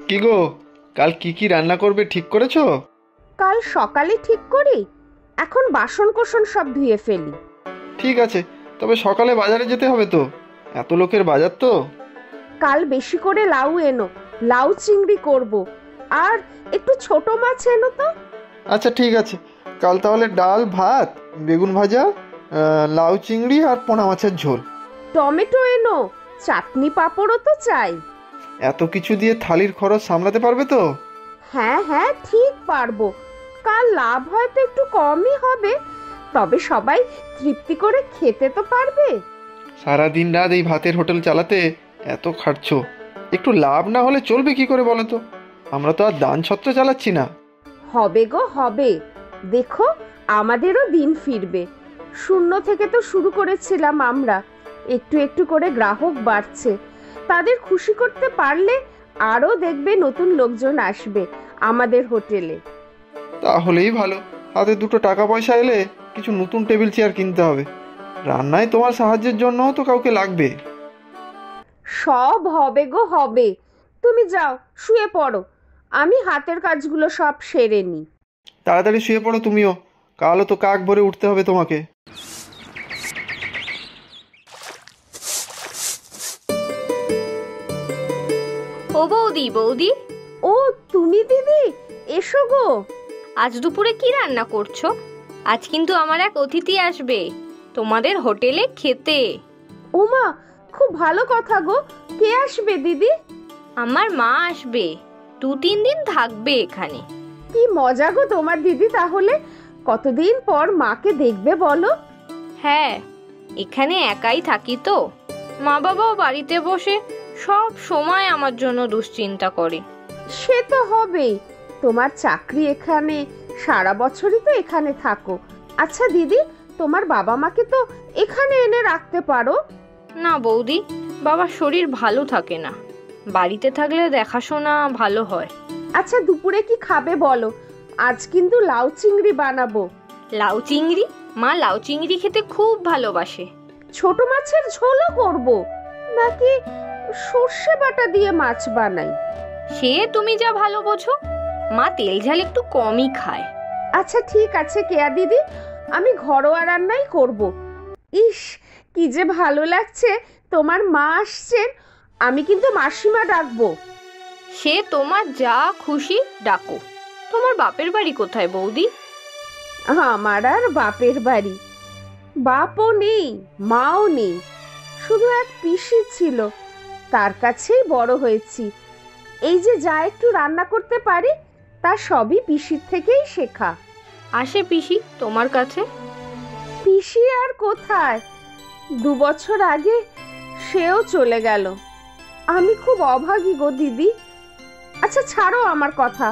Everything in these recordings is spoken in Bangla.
কি গো, কাল কি কি রান্না করবে ঠিক করেছো? কাল সকালে ঠিক করি, এখন বাসন কোসন সব ধুয়ে ফেলি। ঠিক আছে, তবে সকালে বাজারে যেতে হবে তো, এত লোকের বাজার তো। কাল বেশি করে লাউ এনো, লাউ চিংড়ি করব। আর একটু ছোট মাছ এনো তো। আচ্ছা ঠিক আছে, কাল তাহলে ডাল ভাত, বেগুন ভাজা, লাউ চিংড়ি আর পোনা মাছের ঝোল। টমেটো এনো, চাটনি পাঁপড়ও তো চাই। এত কিছু দিয়ে থালির খরচ সামলাতে পারবে তো? হ্যাঁ হ্যাঁ, ঠিক পারবো। কাল লাভ হয়তো একটু কমই হবে, তবে সবাই তৃপ্তি করে খেতে তো পারবে। সারা দিন রাত এই ভাতের হোটেল চালাতে এত খাটছো, একটু লাভ না হলে চলবে কি করে বলো তো? আমরা তো আর দান ছত্র চালাচ্ছি না। হবে গো হবে, দেখো আমাদেরও দিন ফিরবে। শূন্য থেকে তো শুরু করেছিলাম আমরা, একটু একটু করে গ্রাহক বাড়ছে। তাদের খুশি করতে পারলে আরও দেখবে নতুন লোকজন আসবে আমাদের হোটেলে। তাহলেই ভালো, হাতে দুটো টাকা পয়সা এলে কিছু নতুন টেবিল চেয়ার কিনতে হবে। রান্নায় তোমার সাহায্যের জন্যও তো কাউকে লাগবে। সব হবে গো হবে, তুমি যাও শুয়ে পড়ো, আমি হাতের কাজগুলো সব সেরে নিই। তাড়াতাড়ি শুয়ে পড়ো তুমিও, কালও তো কাক ভরে উঠতে হবে তোমাকে। ও বৌদি, বৌদি, ও তুমি দিদি, এসো গো। আজ দুপুরে কি রান্না করছো? আজ কিন্তু আমার এক অতিথি আসবে তোমাদের হোটেলে খেতে। ওমা, খুব ভালো কথা গো। কে আসবে দিদি? আমার মা আসবে, 2-3 দিন থাকবে এখানে। কি মজা গো তোমার দিদি, তাহলে কতদিন পর মাকে দেখবে বলো। হ্যাঁ, এখানে একাই থাকি তো, মা বাবাও বাড়িতে বসে সব সময় আমার জন্য দুশ্চিন্তা করে। সে তো হবেই, তোমার চাকরি এখানে, সারা বছরই তো এখানে থাকো। আচ্ছা দিদি, তোমার বাবা মাকে তো এখানে এনে রাখতে পারো। না বৌদি, বাবার শরীর ভালো থাকে না, বাড়িতে থাকলে দেখাশোনা ভালো হয়। আচ্ছা দুপুরে কি খাবে বলো, আজ কিন্তু লাউ চিংড়ি বানাবো। লাউ চিংড়ি? মা লাউ চিংড়ি খেতে খুব ভালোবাসে। ছোট মাছের ঝোলও করব, নাকি সর্ষে বাটা দিয়ে মাছ বানাই? সে তুমি যা ভালো বোঝো, মা তেল ঝাল একটু কমই খায়। আচ্ছা ঠিক আছে কেয়া দিদি, আমি ঘরোয়া রান্নাই করব। ইস, কি যে ভালো লাগছে, তোমার মা আসছেন। আমি কিন্তু মাসিমা ডাকবো। সে তোমার যা খুশি ডাকো। তোমার বাপের বাড়ি কোথায় বৌদি? আমার আর বাপের বাড়ি, বাপও নেই মাও নেই, শুধু এক পিসি ছিল, তার কাছেই বড় হয়েছি। এই যে যা একটু রান্না করতে পারি, তা সবই পিসির থেকেই শেখা। আসে পিসি তোমার কাছে? পিসি আর কোথায়, 2 বছর আগে সেও চলে গেল। আমি খুব অভাগী গো দিদি। আচ্ছা ছাড়ো আমার কথা,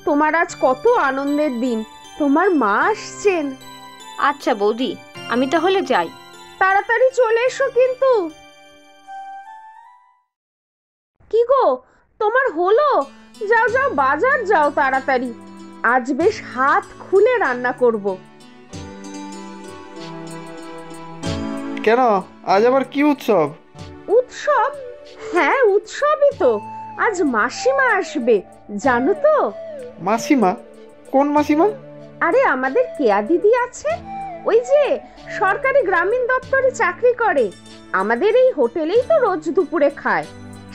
তোমার আজ কত আনন্দের দিন, তোমার মা আসছেন। আচ্ছা বৌদি, আমি তাহলে যাই। তাড়াতাড়ি চলে এসো কিন্তু। কি গো, তোমার হলো? যাও যাও, বাজার যাও তাড়াতাড়ি, আজ বেশ হাত খুলে রান্না করব। কেন, আজ আবার কি উৎসব? উৎসব? হ্যাঁ উৎসবই তো, আজ মাসিমা আসবে, জানো তো? মাসিমা? কোন মাসিমা? আরে আমাদের কেয়া দিদি আছে, ওই যে সরকারি গ্রামীণ দপ্তরে চাকরি করে, আমাদের এই হোটেলেই তো রোজ দুপুরে খায়,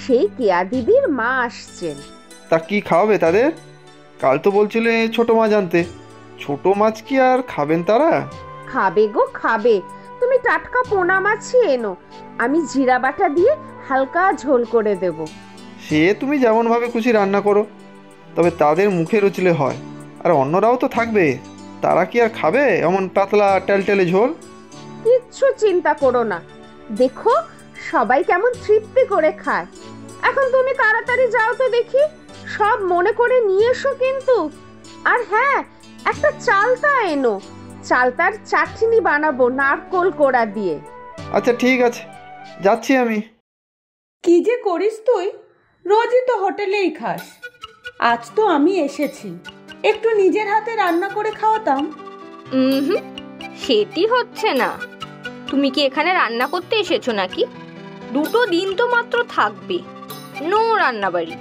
সেই কেয়া দিদির মা আসছেন। তা কি খাওয়াবে তাদের? কাল তো বলছিলে ছোট মাছ আনতে, ছোট মাছ কি আর খাবেন তারা? খাবে গো খাবে, তুমি টাটকা পোনা মাছই এনো, আমি জিরা বাটা দিয়ে হালকা ঝোল করে দেব। সে তুমি যেমন ভাবে খুশি রান্না করো, তবে তাদের মুখে রুচলে হয়। আর অন্যরাও তো থাকবে, তারা কি আর খাবে এমন পাতলা টেলটেলে ঝোল? কিচ্ছু চিন্তা করো না, দেখো সবাই কেমন তৃপ্তি করে খায়। এখন তুমি তাড়াতাড়ি যাও তো দেখি, সব মনে করে নিয়ে এসো কিন্তু। আর হ্যাঁ, একটা চালতা এনো, চালতার চাটনি বানাবো নারকোল কোড়া দিয়ে। আচ্ছা ঠিক আছে, যাচ্ছি আমি। কি যে করিস তুই, রোজই তো হোটেলেই খাস, আজ তো আমি এসেছি, একটু নিজের হাতে রান্না করে খাওয়াতাম। হুম, সেটি হচ্ছে না। তুমি কি এখানে রান্না করতে এসেছো নাকি? 2 দিন তো মাত্র থাকবে, নো রান্না বাড়ি।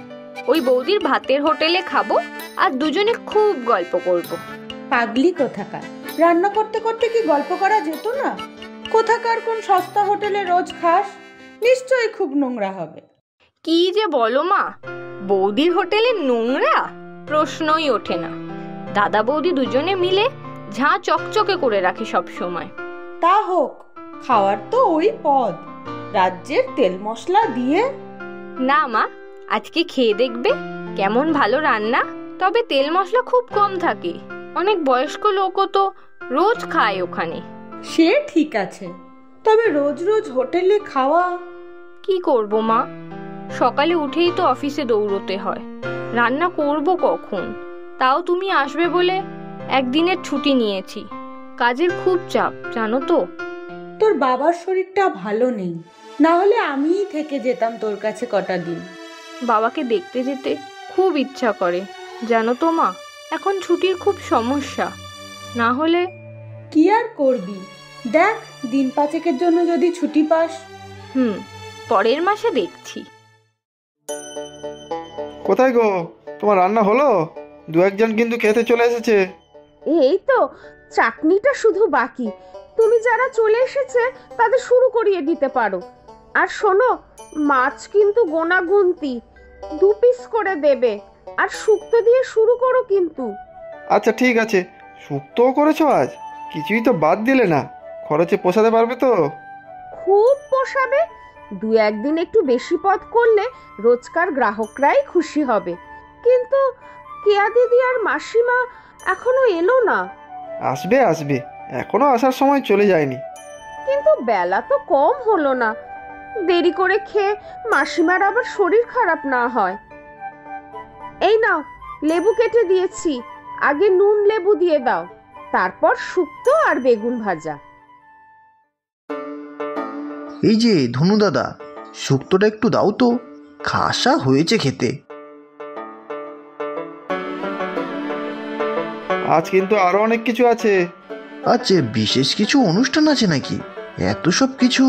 ওই বৌদির ভাতের হোটেলে খাবো আর দুজনে খুব গল্প করব। পাগলি কোথাকার, রান্না করতে করতে কি গল্প করা যেত না? কোথাকার কোন সস্তা হোটেলে রোজ খাস? নিশ্চয়ই খুব নোংরা হবে। কি যে বলো মা, বৌদির হোটেলে নোংরা প্রশ্নই ওঠে না। দাদা বৌদি দুজনে মিলে ঝাঁ চকচকে করে রাখি সব সময়। তা হোক, খাওয়ার তো ওই পদ, রাজ্যের তেল মশলা দিয়ে। না মা, আজকে খেয়ে দেখবে কেমন ভালো রান্না। তবে তেল মশলা খুব কম থাকে, অনেক বয়স্ক লোকও তো রোজ খায় ওখানে। সে ঠিক আছে, তবে রোজ রোজ হোটেলে খাওয়া। কি করব মা, সকালে উঠেই তো অফিসে দৌড়তে হয়, রান্না করব কখন? তাও তুমি আসবে বলে একদিনের ছুটি নিয়েছি। কাজের খুব চাপ জানো তো। তোর বাবার শরীরটা ভালো নেই, না হলে আমিই থেকে যেতাম তোর কাছে কটা দিন। বাবাকে দেখতে যেতে খুব ইচ্ছা করে জানো তো মা, এখন ছুটির খুব সমস্যা। না হলে কি আর করবি, দেখ দিন পাঁচেকের জন্য যদি ছুটি পাস। পরের মাসে দেখছি। কোথায় গো, তোমার রান্না হলো? দু একজন কিন্তু খেতে চলে এসেছে। এই তো চাটনিটা শুধু বাকি, তুমি যারা চলে এসেছে তাদের শুরু করিয়ে দিতে পারো। আর শোনো, মাছ কিন্তু গোনাগুনতি, 2 পিস করে দেবে। আর শুক্তো দিয়ে শুরু করো কিন্তু। আচ্ছা ঠিক আছে, শুক্তোও করেছো আজ? কিছুই তো বাদ দিলে না, খরচে পোষাতে পারবে তো? খুব পোষাবে, 2-1 দিন একটু বেশি পদ করলে রোজকার গ্রাহকরাই খুশি হবে। কিন্তু কেয়া দিদি আর মাসিমা এখনো এলো না। আসবে আসবে, এখনো আসার সময় চলে যায়নি। কিন্তু বেলা তো কম হলো না, দেরি করে খেয়ে মাসিমার আবার শরীর খারাপ না হয়। এই নাও, লেবু কেটে দিয়েছি, আগে নুন লেবু দিয়ে দাও, তারপর শুক্তো আর বেগুন ভাজা। এই যে ধনু দাদা, শুক্তোটা একটু দাও তো, খাসা হয়েছে খেতে। আজ কিন্তু আরো অনেক কিছু আছে। আচ্ছা, বিশেষ কিছু অনুষ্ঠান আছে নাকি? এত সব কিছু।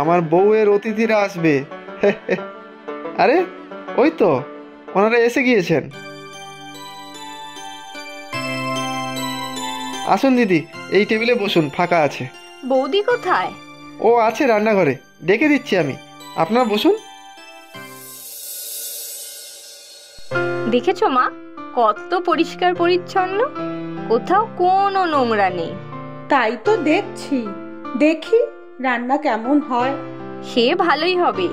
আমার বউয়ের অতিথিরা আসবে। আরে ওই তো, ওনারা এসে গিয়েছেন। আসুন দিদি, এই টেবিলে বসুন, ফাঁকা আছে। বৌদি কোথায়? ও আছে রান্নাঘরে, ডেকে দিচ্ছি আমি, আপনারা বসুন। দেখেছো মা, কত পরিষ্কার পরিচ্ছন্ন, কোথাও কোনো নোংরা নেই। তাই তো দেখছি, দেখি রান্না কেমন হয়। সে ভালোই হবে,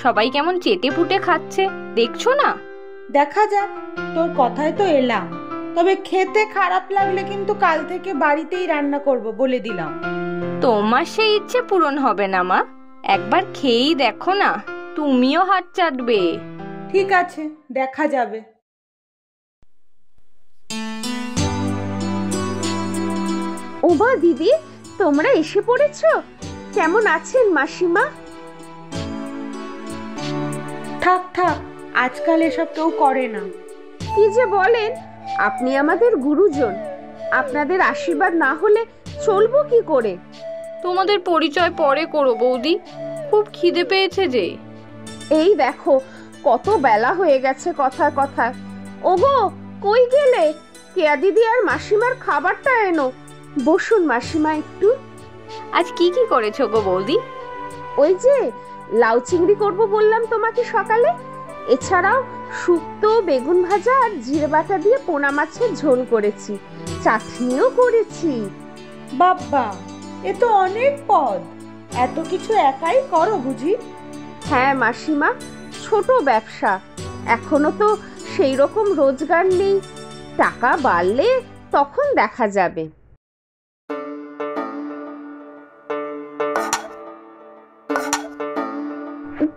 সবাই কেমন চেটে পুটে খাচ্ছে দেখছো না? দেখা যাক, তোর কথায় তো এলাম, তবে খেতে খারাপ লাগলে কিন্তু কাল থেকে বাড়িতেই রান্না করব বলে দিলাম। তোমার সেই ইচ্ছে পূরণ হবে না মা, একবার খেয়েই দেখো না, তুমিও হাত চাটবে। ঠিক আছে, দেখা যাবে। ওমা দিদি, তোমরা এসে পড়েছো। কেমন আছেন মাসিমা? থাক থাক, আজকাল এসব কেউ করে না। কি যে বলেন, আপনি আমাদের গুরুজন, আপনাদের আশীর্বাদ না হলে চলবো কি করে? তোমাদের পরিচয় পরে করো বৌদি, খুব খিদে পেয়েছে যে। এই দেখো কত বেলা হয়ে গেছে কথায় কথায়। ওগো, কই গেলে? কেয়া দিদি আর মাসিমার খাবারটা এনো। বসুন মাসিমা একটু। আজ কি কি করেছো গো বৌদি? ওই যে লাউ চিংড়ি করবো বললাম তোমাকে সকালে, এছাড়াও শুক্তো, বেগুন ভাজা আর জিরে বাটা দিয়ে পোনা মাছের ঝোল করেছি, চাটনিও করেছি। বাবা, এ তো অনেক পদ, এত কিছু একাই করো বুঝি? হ্যাঁ মাসিমা, ছোট ব্যবসা, এখনো তো সেই রকম রোজগার নেই, টাকা বাড়লে তখন দেখা যাবে।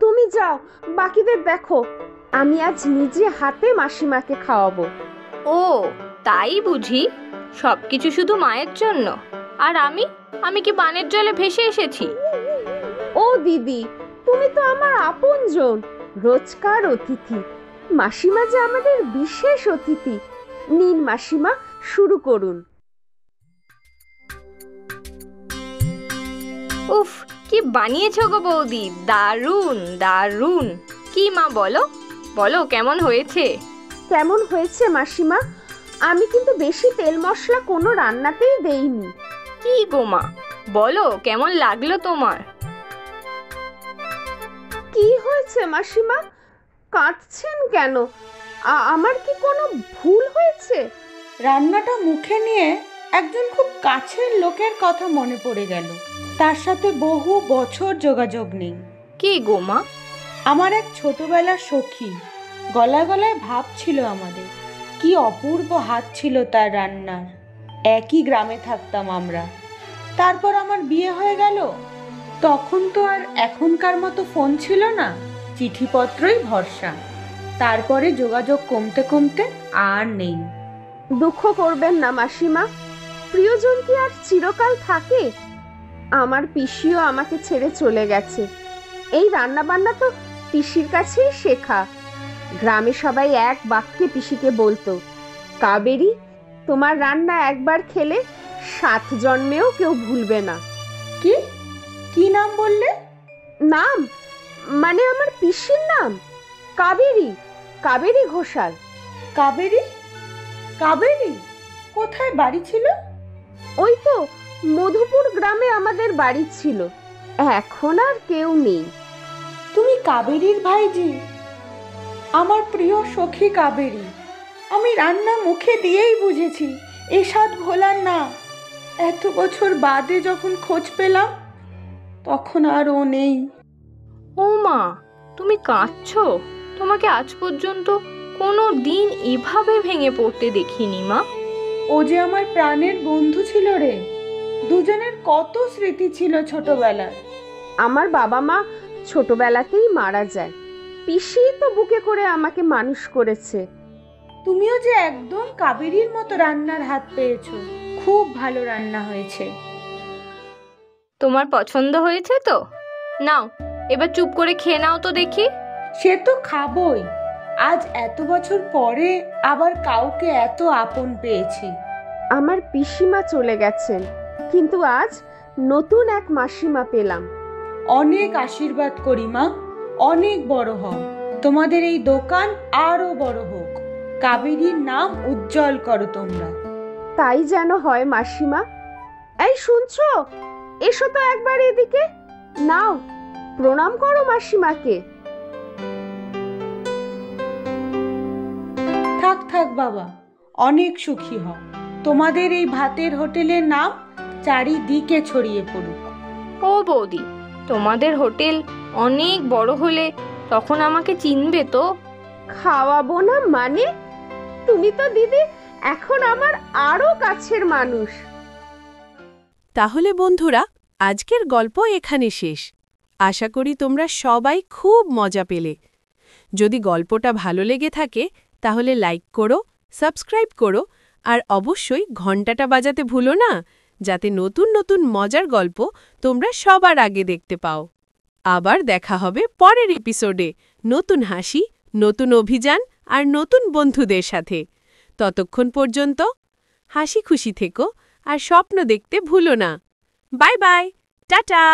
তুমি যাও, বাকিদের দেখো, আমি আজ নিজে হাতে মাসিমাকে খাওয়াবো। ও তাই বুঝি, সবকিছু শুধু মায়ের জন্য? আর আমি কি বানের জলে ভেসে এসেছি? ও দিদি, তুমি তো আমার আপনজন, রোজকার অতিথি। মাসিমা যে আমাদের বিশেষ অতিথি। নিন মাসিমা, শুরু করুন। উফ, কি বানিয়েছো গো বৌদি, দারুণ দারুণ। কি মা বলো? বলো কেমন হয়েছে? কেমন হয়েছে মাসিমা? আমি কিন্তু বেশি তেল মশলা কোনো রান্নাতেই দেইনি। কি গো মা, বলো কেমন লাগলো তোমার? কি হয়েছে মাসিমা? কাঁদছেন কেন? আমার কি কোনো ভুল হয়েছে? রান্নাটা মুখে নিয়ে একজন খুব কাছের লোকের কথা মনে পড়ে গেল। তার সাথে বহু বছর যোগাযোগ নেই। কি গো মা? আমার এক ছোটবেলার সখী, গলায় গলায় ভাব ছিল আমাদের। কি অপূর্ব হাত ছিল তার রান্নার। একই গ্রামে থাকতাম আমরা। তারপর আমার বিয়ে হয়ে গেল। তখন তো আর এখনকার মতো ফোন ছিল না, চিঠিপত্রই ভরসা। তারপরে যোগাযোগ কমতে কমতে আর নেই। দুঃখ করবেন না মাসিমা, প্রিয়জন কি আর চিরকাল থাকে? আমার পিসিও আমাকে ছেড়ে চলে গেছে। এই রান্না বান্না তো পিসির কাছেই শেখা। গ্রামে সবাই এক বাক্যে পিসিকে বলতো, কাবেরী, তোমার রান্না একবার খেলে 7 জন্মেও কেউ ভুলবে না। কি কি নাম বললে? নাম মানে আমার পিসির নাম কাবেরী, কাবেরী ঘোষাল। কাবেরী? কাবেরী কোথায় বাড়ি ছিল? ওই তো মধুপুর গ্রামে আমাদের বাড়ি ছিল। এখন আর কেউ নেই। তুমি কাবেরীর ভাইজি? আমার প্রিয় সখী কাবেরী। আমি রান্না মুখে দিয়েই বুঝেছি এ স্বাদ ভোলার না। এত বছর বাদে যখন খোঁজ পেলাম, তখন আর ও নেই। ও মা, তুমি কাঁদছো? তোমাকে আজ পর্যন্ত কোনো দিন এভাবে ভেঙে পড়তে দেখিনি মা। ও যে আমার প্রাণের বন্ধু ছিল রে। দুজনের কত স্মৃতি ছিল ছোটবেলার। আমার বাবা মা ছোটবেলাতেই মারা যায়। পিসি তো বুকে করে আমাকে মানুষ করেছে। তুমিও যে একদম কাবেরীর মতো রান্নার হাত পেয়েছো। খুব ভালো রান্না হয়েছে। তোমার পছন্দ হয়েছে তো? নাও, এবার চুপ করে খেয়ে নাও তো দেখি। সে তো খাবই। আজ এত বছর পরে আবার কাউকে এত আপন পেয়েছি। আমার পিসিমা চলে গেছেন, কিন্তু আজ নতুন এক মাসিমা পেলাম। অনেক আশীর্বাদ করি মা, অনেক বড় হও। তোমাদের এই দোকান আরো বড় হোক। কাবেরীর নাম উজ্জ্বল করো তোমরা। তাই যেন হয় মাসিমা। এই শুনছো? এসো তো একবার এদিকে। নাও, প্রণাম করো মাসিমাকে। থাক থাক বাবা, অনেক সুখী হও। তোমাদের এই ভাতের হোটেলের নাম চারিদিকে ছড়িয়ে পড়ুক। ও বৌদি, তোমাদের হোটেল অনেক বড় হলে তখন আমাকে চিনবে তো? খাওয়াবো না মানে? তুমি তো দিদি এখন আমার আরো কাছের মানুষ। তাহলে বন্ধুরা, আজকের গল্প এখানে শেষ। আশা করি তোমরা সবাই খুব মজা পেলে। যদি গল্পটা ভালো লেগে থাকে তাহলে লাইক করো, সাবস্ক্রাইব করো আর অবশ্যই ঘন্টাটা বাজাতে ভুলো না, যাতে নতুন নতুন মজার গল্প তোমরা সবার আগে দেখতে পাও। আবার দেখা হবে পরের এপিসোডে নতুন হাসি, নতুন অভিযান আর নতুন বন্ধুদের সাথে। ততক্ষণ পর্যন্ত হাসি খুশি থেকো আর স্বপ্ন দেখতে ভুলো না। Bye bye, tata.